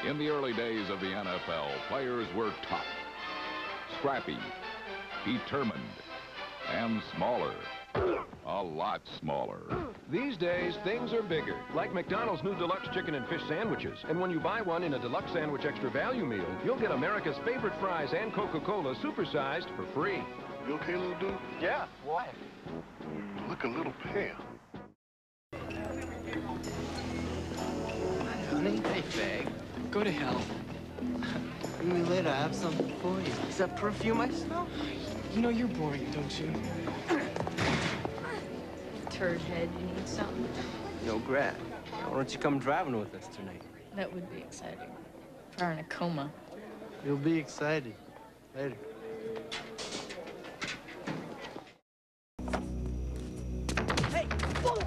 In the early days of the NFL, players were tough, scrappy, determined, and smaller. A lot smaller. These days, things are bigger, like McDonald's new deluxe chicken and fish sandwiches. And when you buy one in a deluxe sandwich extra value meal, you'll get America's favorite fries and Coca-Cola supersized for free. You okay, little dude? Yeah, why? You look a little pale. Hi, honey. Hey, Fag. Go to hell. Meet me later. I have something for you. Is that perfume I smell? You know you're boring, don't you? Turd head, you need something? No, Grad. Why don't you come driving with us tonight? That would be exciting. If I were in a coma. You'll be excited. Later. Hey! Whoa!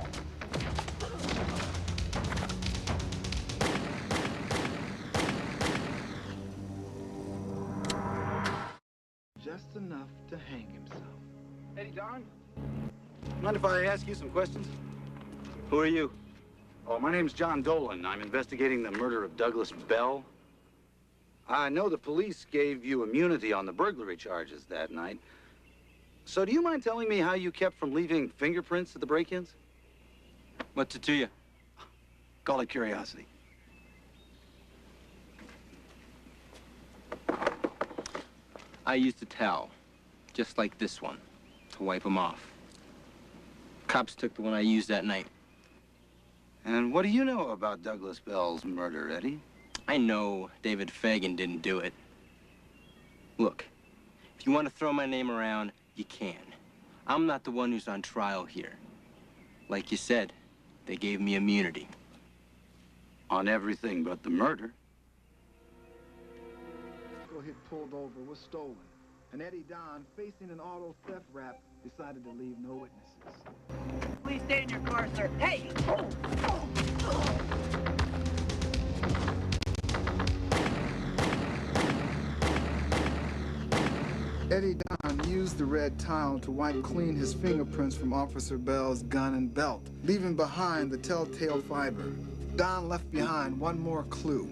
Just enough to hang himself. Eddie Don? Mind if I ask you some questions? Who are you? Oh, my name's John Dolan. I'm investigating the murder of Douglas Bell. I know the police gave you immunity on the burglary charges that night. So do you mind telling me how you kept from leaving fingerprints at the break-ins? What's it to you? Call it curiosity. I used a towel, just like this one, to wipe them off. Cops took the one I used that night. And what do you know about Douglas Bell's murder, Eddie? I know David Fagan didn't do it. Look, if you want to throw my name around, you can. I'm not the one who's on trial here. Like you said, they gave me immunity. On everything but the murder. Vehicle had pulled over was stolen, and Eddie Don, facing an auto theft rap, decided to leave no witnesses. Please stay in your car, sir. Hey! Eddie Don used the red towel to wipe clean his fingerprints from Officer Bell's gun and belt, leaving behind the telltale fiber. Don left behind one more clue,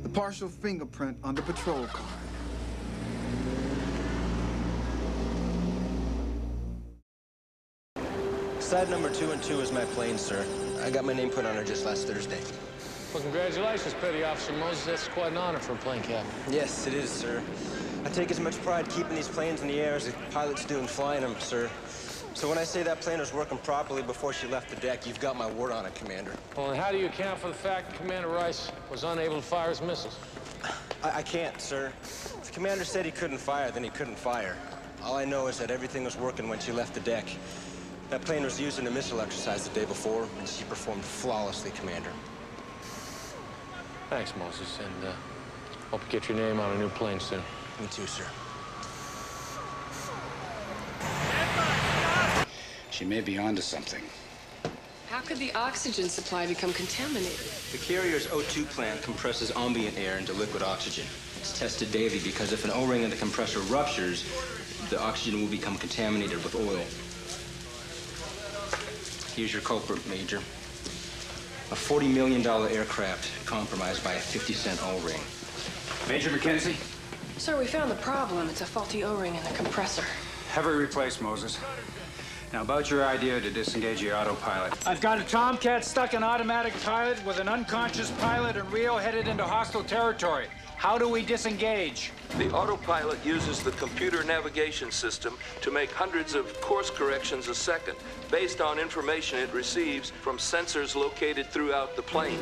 the partial fingerprint on the patrol car. Side number 2 and 2 is my plane, sir. I got my name put on her just last Thursday. Well, congratulations, Petty Officer Moses. That's quite an honor for a plane captain. Yes, it is, sir. I take as much pride keeping these planes in the air as the pilots do in flying them, sir. So when I say that plane was working properly before she left the deck, you've got my word on it, Commander. Well, and how do you account for the fact that Commander Rice was unable to fire his missiles? I can't, sir. If the commander said he couldn't fire, then he couldn't fire. All I know is that everything was working when she left the deck. That plane was used in a missile exercise the day before, and she performed flawlessly, Commander. Thanks, Moses, and hope you get your name on a new plane soon. Me too, sir. She may be onto something. How could the oxygen supply become contaminated? The carrier's O2 plant compresses ambient air into liquid oxygen. It's tested daily because if an O-ring in the compressor ruptures, the oxygen will become contaminated with oil. Here's your culprit, Major. A $40 million aircraft compromised by a 50-cent O-ring. Major McKenzie? Sir, we found the problem. It's a faulty O-ring in the compressor. Have it replaced, Moses. Now, about your idea to disengage the autopilot. I've got a Tomcat stuck in automatic pilot with an unconscious pilot and Rio headed into hostile territory. How do we disengage? The autopilot uses the computer navigation system to make hundreds of course corrections a second, based on information it receives from sensors located throughout the plane.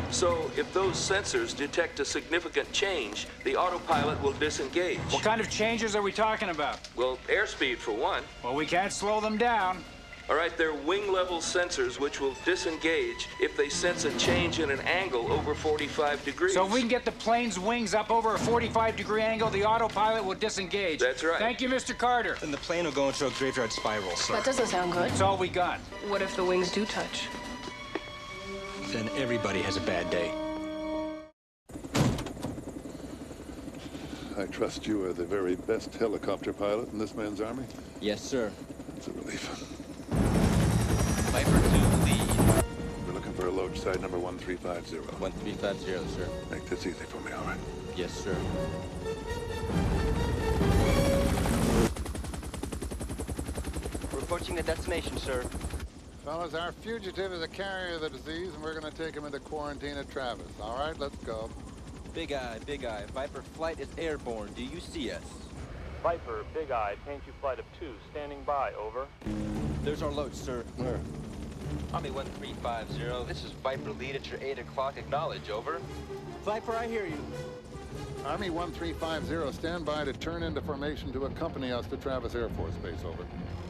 So, if those sensors detect a significant change, the autopilot will disengage. What kind of changes are we talking about? Well, airspeed for one. Well, we can't slow them down. All right, they're wing-level sensors which will disengage if they sense a change in an angle over 45 degrees. So if we can get the plane's wings up over a 45-degree angle, the autopilot will disengage. That's right. Thank you, Mr. Carter. Then the plane will go into a graveyard spiral, sir. That doesn't sound good. That's all we got. What if the wings do touch? Then everybody has a bad day. I trust you are the very best helicopter pilot in this man's army? Yes, sir. It's a relief. Viper 2, lead. We're looking for Over at Loach side number 1350. 1350, sir. Make this easy for me, all right? Yes, sir. We're approaching the destination, sir. Fellas, our fugitive is a carrier of the disease, and we're going to take him into quarantine at Travis. All right, let's go. Big Eye. Viper flight is airborne. Do you see us? Viper, Big Eye, Painter flight of 2, standing by, over. There's our load, sir. Where? Army 1350, this is Viper lead at your 8 o'clock, acknowledge, over. Viper, I hear you. Army 1350, stand by to turn into formation to accompany us to Travis Air Force Base, over.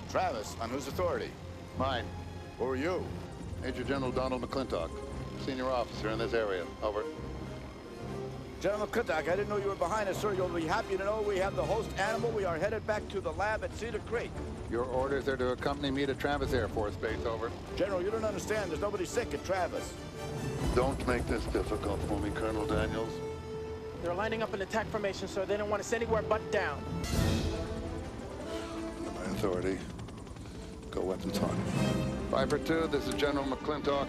Travis, on whose authority? Mine. Who are you? Major General Donald McClintock, senior officer in this area, over. General McClintock, I didn't know you were behind us, sir. You'll be happy to know we have the host animal. We are headed back to the lab at Cedar Creek. Your orders are to accompany me to Travis Air Force Base, over. General, you don't understand. There's nobody sick at Travis. Don't make this difficult for me, Colonel Daniels. They're lining up in attack formation, sir. They don't want us anywhere but down. Under my authority, go weapons hot. Viper 2, this is General McClintock.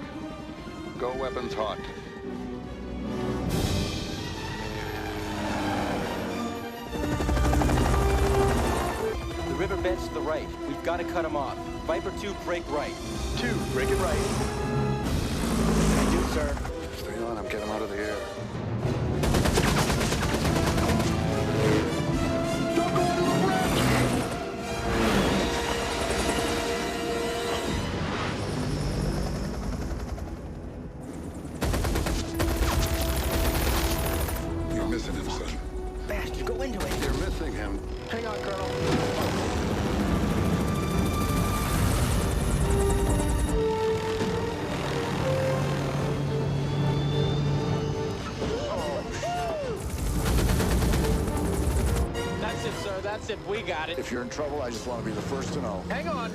Go weapons hot. The river bends to the right. We've got to cut him off. Viper 2, break right. 2, break it right. What can I do, sir? Stay on him, get him out of the air. Don't go under the bridge! You're missing him, son. Bastard, go into it. You're missing him. Hang on, Colonel. That's it, sir. That's it. We got it. If you're in trouble, I just want to be the first to know. Hang on.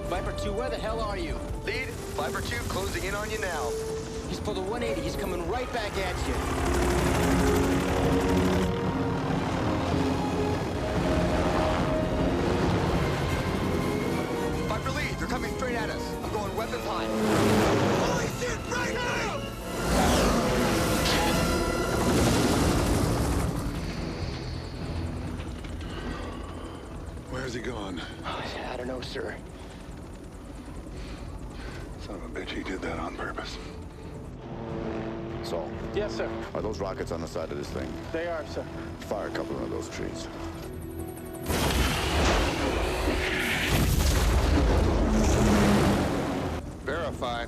Viper 2, where the hell are you? Lead, Viper 2 closing in on you now. He's pulled a 180. He's coming right back at you. Viper lead, they're coming straight at us. I'm going weapons hot. Holy shit, right now! Where's he gone? I don't know, sir. Son of a bitch, he did that on purpose. Saul, Yes, sir. are those rockets on the side of this thing? They are, sir. Fire a couple of those trees. Verify.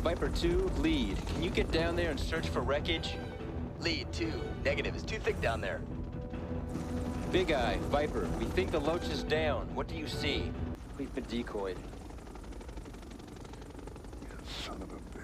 Viper 2, lead. Can you get down there and search for wreckage? Lead 2. Negative. It's too thick down there. Big Eye, Viper, we think the Loach is down. What do you see? We've been decoyed. You son of a